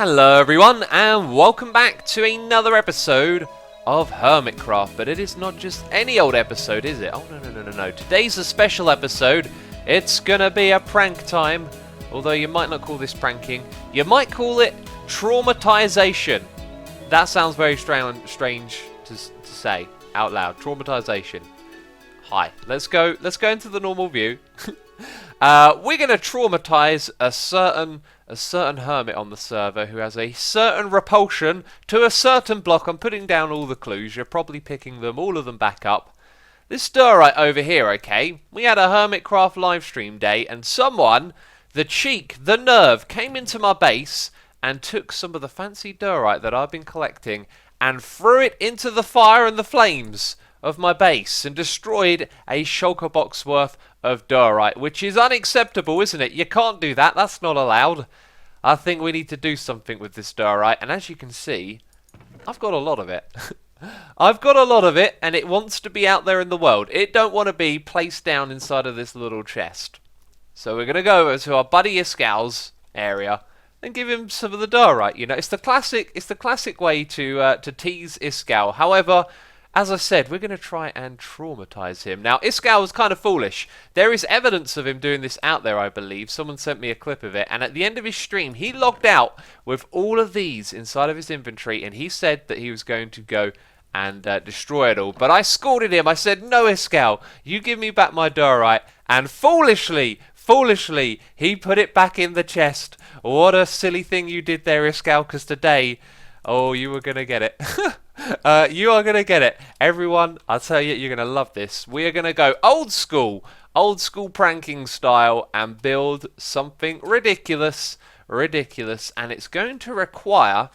Hello everyone, and welcome back to another episode of Hermitcraft. But it is not just any old episode, is it? Oh no. Today's a special episode. It's gonna be a prank time. Although you might not call this pranking. You might call it traumatization. That sounds very strange to say out loud. Traumatization. Hi. Let's go into the normal view. We're gonna traumatize a certain hermit on the server who has a certain repulsion to a certain block. I'm putting down all the clues. You're probably picking them, all of them back up. This Diorite over here, okay? We had a Hermitcraft livestream day, and someone, the cheek, the nerve, came into my base and took some of the fancy Diorite that I've been collecting and threw it into the fire and the flames of my base and destroyed a shulker box worth of Diorite, which is unacceptable, isn't it? You can't do that. That's not allowed. I think we need to do something with this Diorite, and as you can see, I've got a lot of it. I've got a lot of it, and it wants to be out there in the world. It don't want to be placed down inside of this little chest. So we're going to go over to our buddy Iskall's area and give him some of the Diorite. You know, it's the classic way to tease Iskall. However, as I said, we're going to try and traumatize him. Now, Iskall was kind of foolish. There is evidence of him doing this out there, I believe. Someone sent me a clip of it. And at the end of his stream, he logged out with all of these inside of his inventory. And he said that he was going to go and destroy it all. But I scolded him. I said, no, Iskall, you give me back my Diorite. And foolishly, he put it back in the chest. What a silly thing you did there, Iskall, because today, oh, you were going to get it. You are going to get it. Everyone, I'll tell you, you're going to love this. We are going to go old school pranking style and build something ridiculous, and it's going to require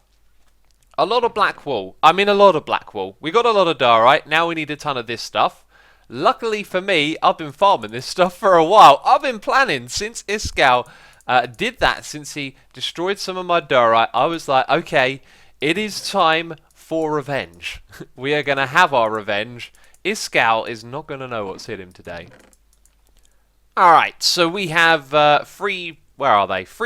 a lot of black wool. I mean, a lot of black wool. We got a lot of Diorite, now we need a ton of this stuff. Luckily for me, I've been farming this stuff for a while. I've been planning since Iskall did that, since he destroyed some of my Diorite. I was like, okay, it is time for revenge. We are going to have our revenge. Iskall is not going to know what's hit him today. Alright, so we have three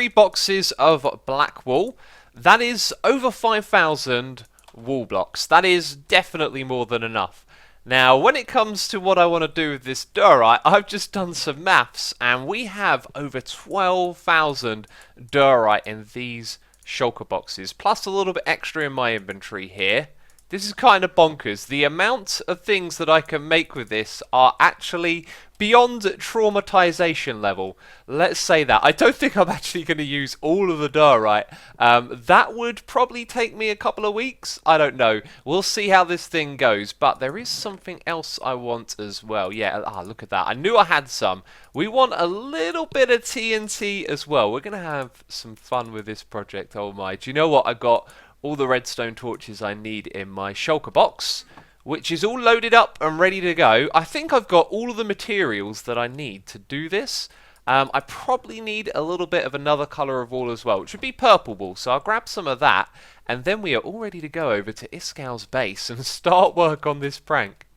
boxes of black wool. That is over 5,000 wool blocks. That is definitely more than enough. Now, when it comes to what I want to do with this Diorite, I've just done some maths, and we have over 12,000 Diorite in these shulker boxes, plus a little bit extra in my inventory here. This is kind of bonkers. The amount of things that I can make with this are actually beyond traumatization level. Let's say that. I don't think I'm actually going to use all of the Diorite. That would probably take me a couple of weeks. I don't know. We'll see how this thing goes. But there is something else I want as well. Yeah, look at that. I knew I had some. We want a little bit of TNT as well. We're going to have some fun with this project. Oh my. Do you know what? I got all the redstone torches I need in my shulker box, which is all loaded up and ready to go. I think I've got all of the materials that I need to do this. I probably need a little bit of another colour of wool as well, which would be purple wool. So I'll grab some of that, and then we are all ready to go over to Iskall's base and start work on this prank.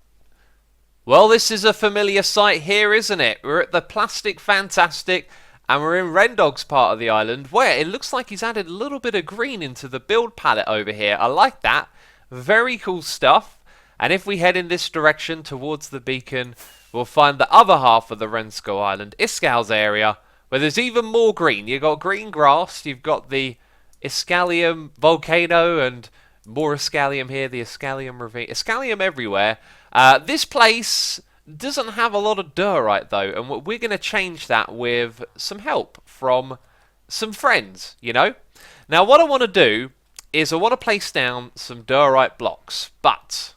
Well, this is a familiar sight here, isn't it? We're at the Plastic Fantastic, and we're in Rendog's part of the island, where it looks like he's added a little bit of green into the build palette over here. I like that. Very cool stuff. And if we head in this direction towards the beacon, we'll find the other half of the Rensko Island, Iskall's area, where there's even more green. You've got green grass, you've got the Iskalium volcano, and more Iskalium here, the Iskalium ravine. Iskalium everywhere. This place doesn't have a lot of Diorite though, and we're going to change that with some help from some friends, you know. Now what I want to do is I want to place down some Diorite blocks, but,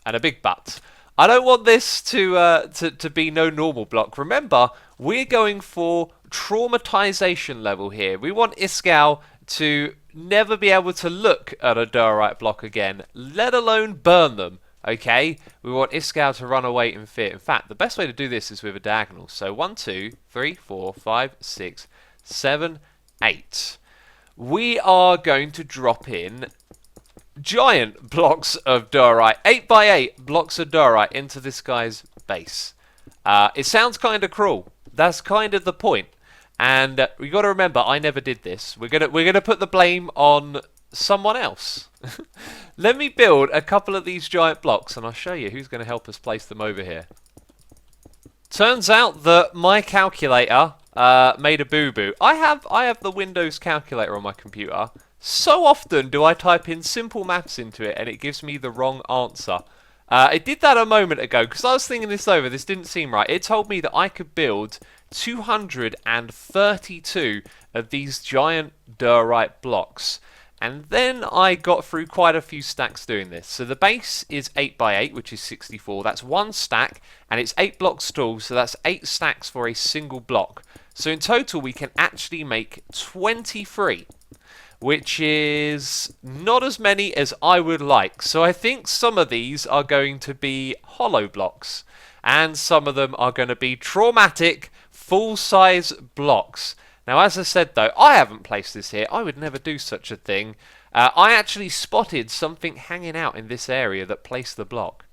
and a big but, I don't want this to be no normal block. Remember, we're going for traumatization level here. We want Iskall to never be able to look at a Diorite block again, let alone burn them. Okay, we want Iskall to run away in fear. In fact, the best way to do this is with a diagonal. So 1, 2, 3, 4, 5, 6, 7, 8. We are going to drop in giant blocks of Diorite, 8 by 8 blocks of Diorite into this guy's base. It sounds kind of cruel. That's kind of the point. And we got to remember, I never did this. We're gonna put the blame on someone else. Let me build a couple of these giant blocks, and I'll show you who's going to help us place them over here. Turns out that my calculator made a boo-boo. I have the Windows calculator on my computer. So often do I type in simple maths into it, and it gives me the wrong answer. It did that a moment ago, because I was thinking this over. This didn't seem right. It told me that I could build 232 of these giant Diorite blocks. And then I got through quite a few stacks doing this. So the base is 8 by 8, which is 64. That's one stack, and it's 8 blocks tall, so that's 8 stacks for a single block. So in total, we can actually make 23, which is not as many as I would like. So I think some of these are going to be hollow blocks, and some of them are going to be traumatic, full-size blocks. Now, as I said, though, I haven't placed this here. I would never do such a thing. I actually spotted something hanging out in this area that placed the block.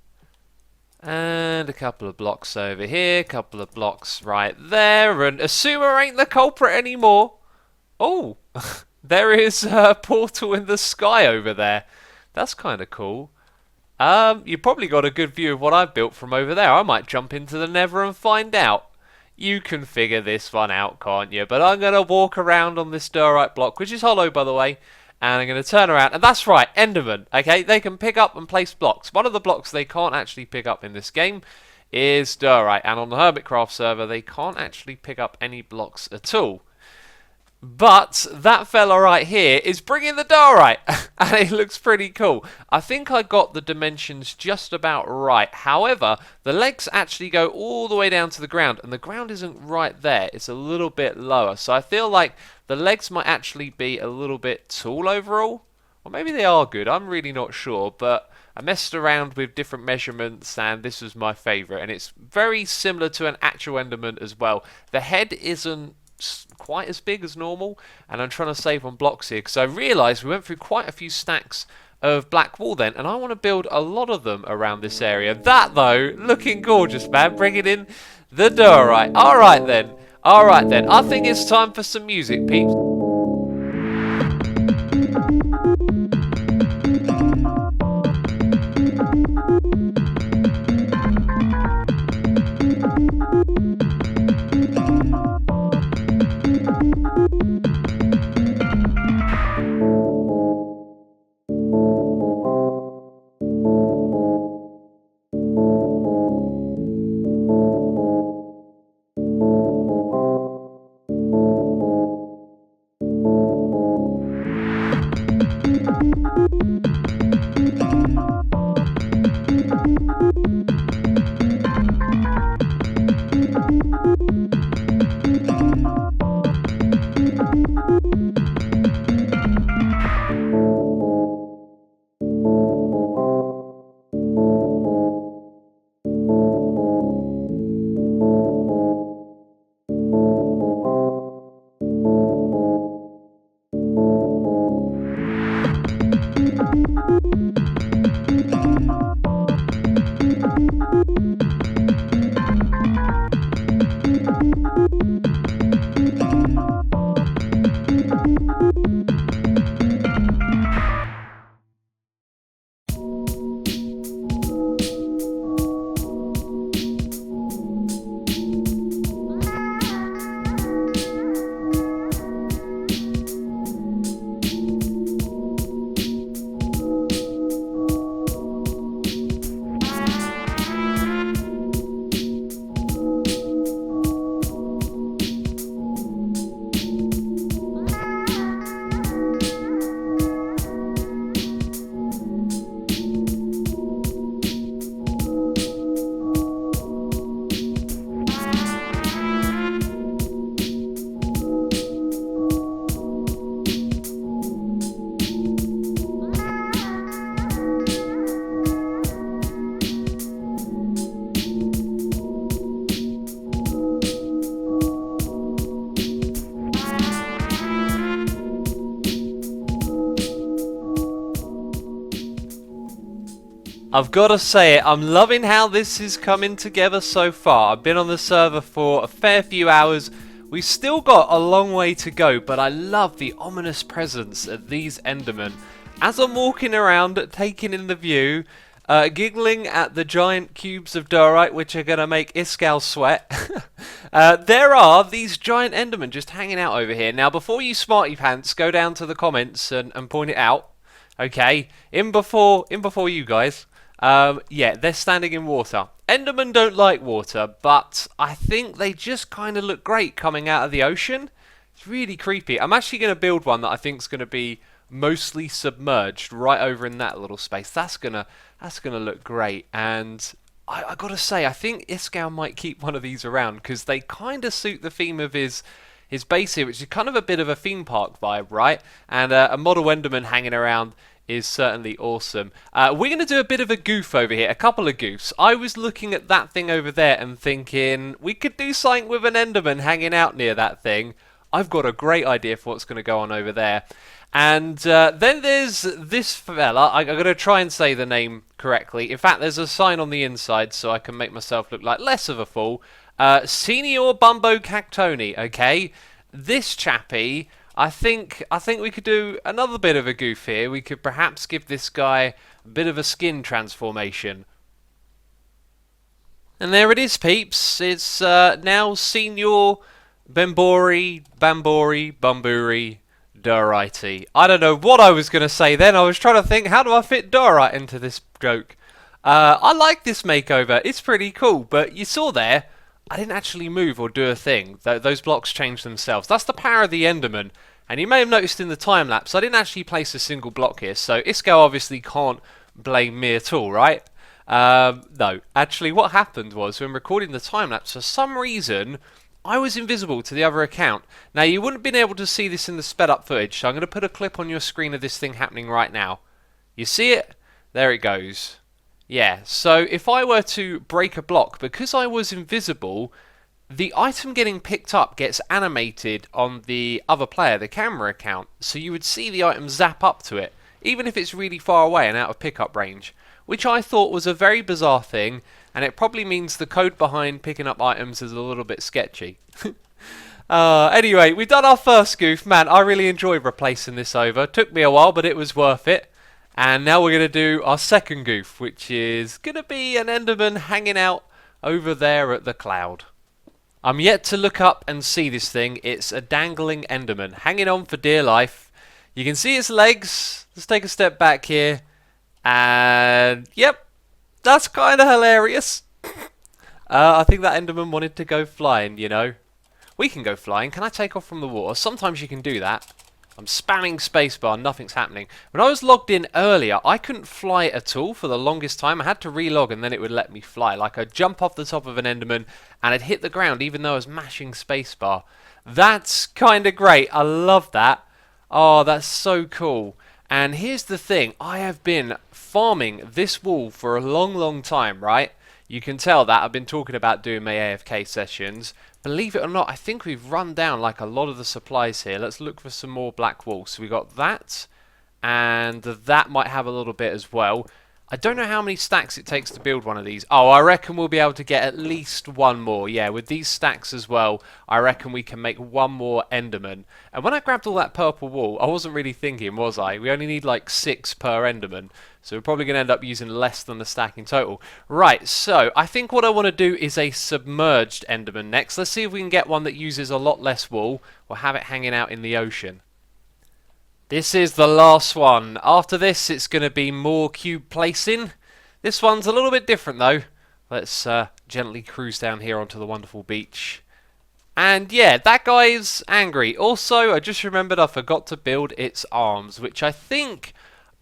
And a couple of blocks over here, a couple of blocks right there, and Assumer ain't the culprit anymore. Oh, there is a portal in the sky over there. That's kind of cool. You probably got a good view of what I've built from over there. I might jump into the Nether and find out. You can figure this one out, can't you? But I'm going to walk around on this Diorite block, which is hollow, by the way, and I'm going to turn around. And that's right, Enderman, okay? They can pick up and place blocks. One of the blocks they can't actually pick up in this game is Diorite. And on the Hermitcraft server, they can't actually pick up any blocks at all. But that fella right here is bringing the Diorite, and it looks pretty cool. I think I got the dimensions just about right. However, the legs actually go all the way down to the ground, and the ground isn't right there. It's a little bit lower. So I feel like the legs might actually be a little bit tall overall. Or maybe they are good. I'm really not sure, but I messed around with different measurements, and this was my favourite. And it's very similar to an actual Enderman as well. The head isn't quite as big as normal, and I'm trying to save on blocks here because I realised we went through quite a few stacks of black wool then, and I want to build a lot of them around this area. That though, looking gorgeous, man, bringing in the Diorite. Alright then, I think it's time for some music, peeps. I've got to say it, I'm loving how this is coming together so far. I've been on the server for a fair few hours. We've still got a long way to go, but I love the ominous presence of these Endermen. As I'm walking around, taking in the view, giggling at the giant cubes of Diorite, which are going to make Iskall sweat. There are these giant Endermen just hanging out over here. Now, before you smarty pants, go down to the comments and point it out. Okay, in before you guys. Yeah, they're standing in water. Endermen don't like water, but I think they just kind of look great coming out of the ocean. It's really creepy. I'm actually going to build one that I think is going to be mostly submerged right over in that little space. That's gonna look great. And I gotta say, I think Iskall might keep one of these around because they kind of suit the theme of his base here, which is kind of a bit of a theme park vibe, right? And a model Enderman hanging around is certainly awesome. We're going to do a bit of a goof over here, a couple of goofs. I was looking at that thing over there and thinking we could do something with an Enderman hanging out near that thing. I've got a great idea for what's going to go on over there. And then there's this fella. I'm going to try and say the name correctly. In fact, there's a sign on the inside so I can make myself look like less of a fool. Senior Bumbo Cactoni, okay? This chappie, I think we could do another bit of a goof here. We could perhaps give this guy a bit of a skin transformation. And there it is, peeps. It's now Senior Bambori, Bumburi, Diorite. I don't know what I was going to say then. I was trying to think, how do I fit Diorite into this joke? I like this makeover. It's pretty cool, but you saw there, I didn't actually move or do a thing. Those blocks changed themselves. That's the power of the Enderman. And you may have noticed in the time lapse, I didn't actually place a single block here, so Iskall obviously can't blame me at all, right? No. Actually, what happened was, when recording the time lapse, for some reason, I was invisible to the other account. Now, you wouldn't have been able to see this in the sped up footage, so I'm going to put a clip on your screen of this thing happening right now. You see it? There it goes. Yeah, so if I were to break a block, because I was invisible, the item getting picked up gets animated on the other player, the camera account, so you would see the item zap up to it, even if it's really far away and out of pickup range, which I thought was a very bizarre thing, and it probably means the code behind picking up items is a little bit sketchy. Anyway, we've done our first goof. Man, I really enjoyed replacing this over. Took me a while, but it was worth it. And now we're going to do our second goof, which is going to be an Enderman hanging out over there at the cloud. I'm yet to look up and see this thing. It's a dangling Enderman hanging on for dear life. You can see its legs. Let's take a step back here. And, yep, that's kind of hilarious. I think that Enderman wanted to go flying, you know. We can go flying. Can I take off from the water? Sometimes you can do that. I'm spamming spacebar, nothing's happening. When I was logged in earlier, I couldn't fly at all for the longest time. I had to relog and then it would let me fly. Like I'd jump off the top of an Enderman and I'd hit the ground even though I was mashing spacebar. That's kind of great. I love that. Oh, that's so cool. And here's the thing. I have been farming this wall for a long time, right? You can tell that I've been talking about doing my AFK sessions. Believe it or not, I think we've run down like a lot of the supplies here. Let's look for some more black wool. So we got that, and that might have a little bit as well. I don't know how many stacks it takes to build one of these. Oh, I reckon we'll be able to get at least one more. Yeah, with these stacks as well, I reckon we can make one more Enderman. And when I grabbed all that purple wool, I wasn't really thinking, was I? We only need like 6 per Enderman. So we're probably going to end up using less than the stack in total. Right, so I think what I want to do is a submerged Enderman next. Let's see if we can get one that uses a lot less wool or have it hanging out in the ocean. This is the last one. After this, it's going to be more cube placing. This one's a little bit different, though. Let's gently cruise down here onto the wonderful beach. And yeah, that guy's angry. Also, I just remembered I forgot to build its arms, which I think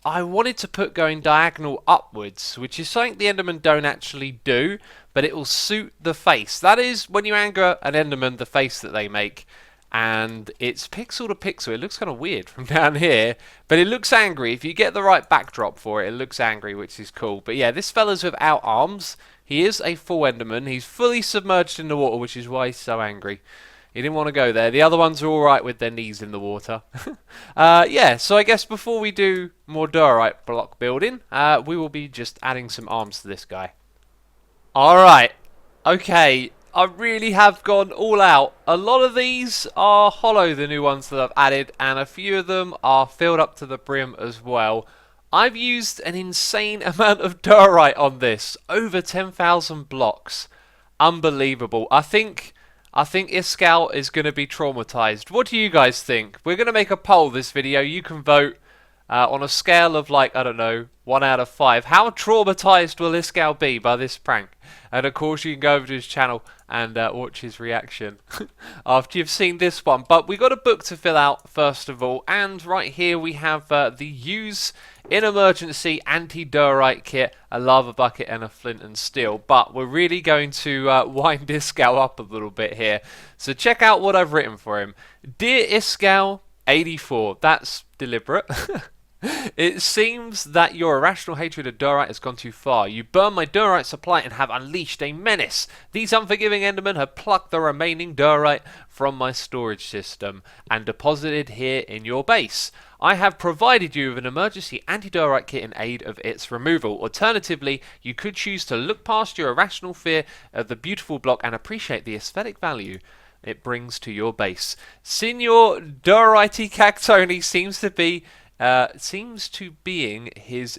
I wanted to put going diagonal upwards, which is something the Endermen don't actually do, but it will suit the face. That is, when you anger an Enderman, the face that they make. And it's pixel to pixel. It looks kind of weird from down here, but it looks angry. If you get the right backdrop for it, it looks angry, which is cool. But yeah, this fella's without arms. He is a full Enderman. He's fully submerged in the water, which is why he's so angry. He didn't want to go there. The other ones are alright with their knees in the water. Yeah, so I guess before we do more Diorite block building, we will be just adding some arms to this guy. Alright. Okay. I really have gone all out. A lot of these are hollow, the new ones that I've added, and a few of them are filled up to the brim as well. I've used an insane amount of Diorite on this. Over 10,000 blocks. Unbelievable. I think Iskall is going to be traumatized. What do you guys think? We're going to make a poll this video. You can vote on a scale of, like, I don't know, 1 out of 5. How traumatized will Iskall be by this prank? And of course you can go over to his channel and watch his reaction after you've seen this one. But we got a book to fill out first of all, and right here we have the Use in Emergency Anti-Diorite Kit, a lava bucket and a flint and steel. But we're really going to wind Iskall up a little bit here. So check out what I've written for him. Dear Iskall 84, that's deliberate. It seems that your irrational hatred of Diorite has gone too far. You burn my Diorite supply and have unleashed a menace. These unforgiving Endermen have plucked the remaining Diorite from my storage system and deposited here in your base. I have provided you with an emergency anti-Diorite kit in aid of its removal. Alternatively, you could choose to look past your irrational fear of the beautiful block and appreciate the aesthetic value it brings to your base. Signor Diorite Cactoni seems to being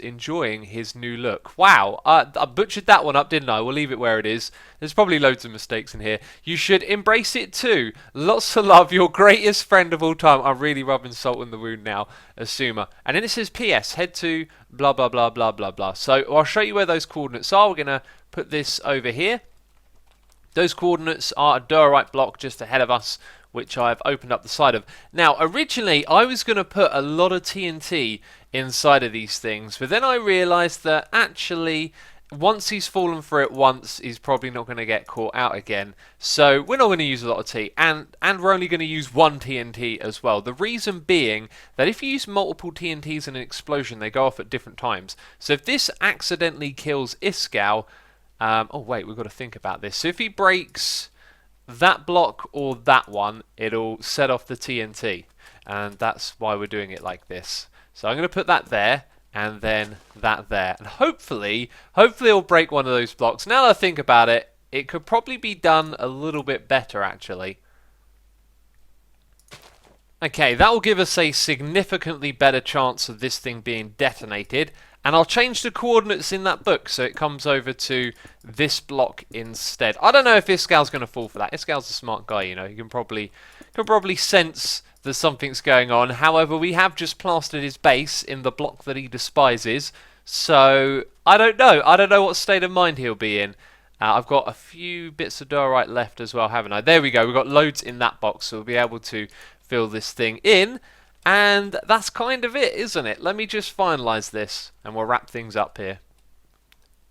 enjoying his new look. Wow, I butchered that one up, didn't I? We'll leave it where it is. There's probably loads of mistakes in here. You should embrace it too. Lots of love, your greatest friend of all time. I'm really rubbing salt in the wound now, Asuma. And then it says PS, head to blah blah blah blah blah blah. So I'll show you where those coordinates are. We're gonna put this over here. Those coordinates are a Diorite block just ahead of us, which I've opened up the side of. Now, originally, I was going to put a lot of TNT inside of these things, but then I realised that actually, once he's fallen for it once, he's probably not going to get caught out again. So we're not going to use a lot of T, and we're only going to use one TNT as well. The reason being that if you use multiple TNTs in an explosion, they go off at different times. So if this accidentally kills Iskall, oh wait, we've got to think about this. So if he breaks that block or that one, it'll set off the TNT, and that's why we're doing it like this. So I'm going to put that there, and then that there, and hopefully it'll break one of those blocks. Now that I think about it, it could probably be done a little bit better actually. Okay, that will give us a significantly better chance of this thing being detonated. And I'll change the coordinates in that book so it comes over to this block instead. I don't know if Iskall's going to fall for that. Iskall's a smart guy, you know. He can probably sense that something's going on. However, we have just plastered his base in the block that he despises. So, I don't know. I don't know what state of mind he'll be in. I've got a few bits of Diorite left as well, haven't I? There we go. We've got loads in that box, so we'll be able to fill this thing in. And that's kind of it, isn't it? Let me just finalize this and we'll wrap things up here.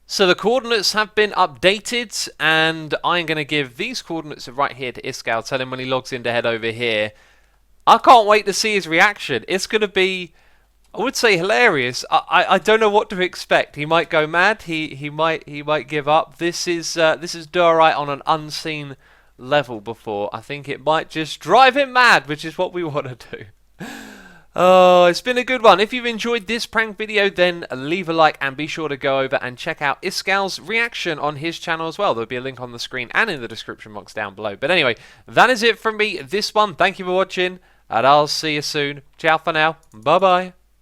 So the coordinates have been updated, and I'm going to give these coordinates right here to Iskall. Tell him when he logs in to head over here. I can't wait to see his reaction. It's going to be, I would say, hilarious. I don't know what to expect. He might go mad. He might give up. This is Diorite on an unseen level before. I think it might just drive him mad, which is what we want to do. Oh, it's been a good one. If you've enjoyed this prank video, then leave a like and be sure to go over and check out Iskall's reaction on his channel as well. There'll be a link on the screen and in the description box down below. But anyway, that is it from me this one. Thank you for watching, and I'll see you soon. Ciao for now. Bye-bye.